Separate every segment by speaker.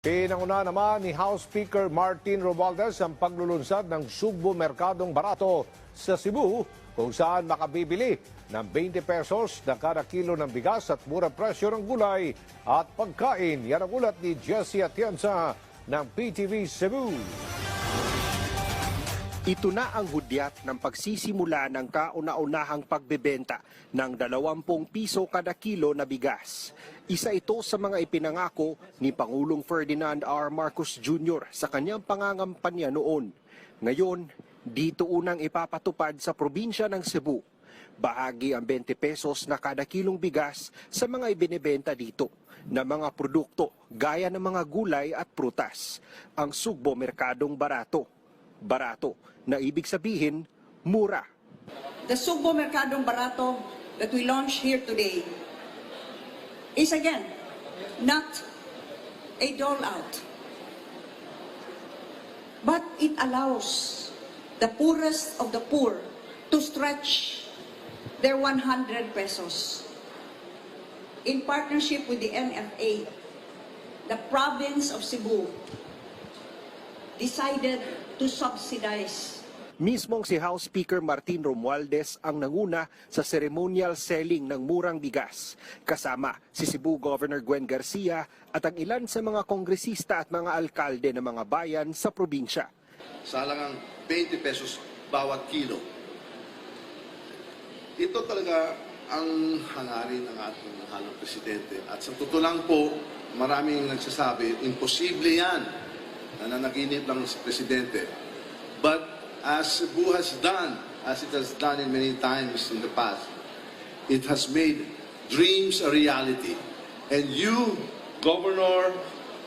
Speaker 1: Pinanguna naman ni House Speaker Martin Romualdez ang paglulunsad ng Sugbo Merkadong Barato sa Cebu kung saan makabibili ng 20 pesos na kada kilo ng bigas at murang presyo ng gulay at pagkain. Yan ang ulat ni Jessie Atienza ng PTV Cebu.
Speaker 2: Ito na ang hudyat ng pagsisimula ng kauna-unahang pagbebenta ng 20 piso kada kilo na bigas. Isa ito sa mga ipinangako ni Pangulong Ferdinand R. Marcos Jr. sa kanyang pangangampanya noon. Ngayon, dito unang ipapatupad sa probinsya ng Cebu. Bahagi ang 20 pesos na kada kilong bigas sa mga ibinebenta dito na mga produkto gaya ng mga gulay at prutas. Ang Sugbo Merkadong Barato. Barato na ibig sabihin mura.
Speaker 3: The Sugbo Merkadong Barato that we launched here today is again not a dole out, but it allows the poorest of the poor to stretch their 100 pesos. In partnership with the NFA, the province of Cebu decided to subsidize.
Speaker 2: Mismong si House Speaker Martin Romualdez ang nanguna sa ceremonial selling ng murang bigas. Kasama si Cebu Governor Gwen Garcia at ang ilan sa mga kongresista at mga alkalde ng mga bayan sa probinsya.
Speaker 4: Salangang 20 pesos bawat kilo. Ito talaga ang hangarin ng ating mahal na presidente. At sa totoo lang po, maraming nagsasabi, imposible yan. Nananaginip lang si presidente. But as Cebu has done, as it has done in many times in the past, it has made dreams a reality. And you, Governor,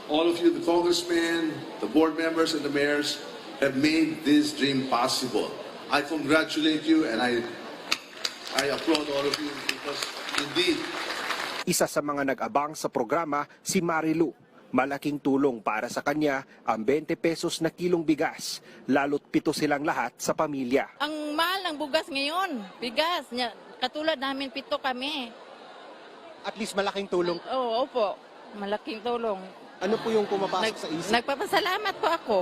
Speaker 4: all of you, the congressmen, the board members and the mayors, have made this dream possible. I congratulate you and I applaud all of you because indeed,
Speaker 2: Isa sa mga nag-abang sa programa si Marilu. Malaking tulong para sa kanya ang 20 pesos na kilong bigas, lalo't 7 silang lahat sa pamilya.
Speaker 5: Ang mahal ng bugas ngayon, bigas, katulad namin 7 kami.
Speaker 2: At least malaking tulong.
Speaker 5: Oo, opo, malaking tulong.
Speaker 2: Ano po yung pumapasok sa isip?
Speaker 5: Nagpapasalamat po ako.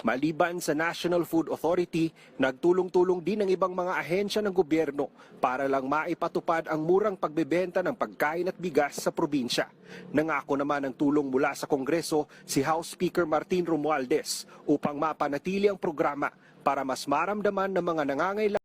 Speaker 2: Maliban sa National Food Authority, nagtulong-tulong din ang ibang mga ahensya ng gobyerno para lang maipatupad ang murang pagbebenta ng pagkain at bigas sa probinsya. Nangako naman ng tulong mula sa Kongreso si House Speaker Martin Romualdez upang mapanatili ang programa para mas maramdaman ng mga nangangailangan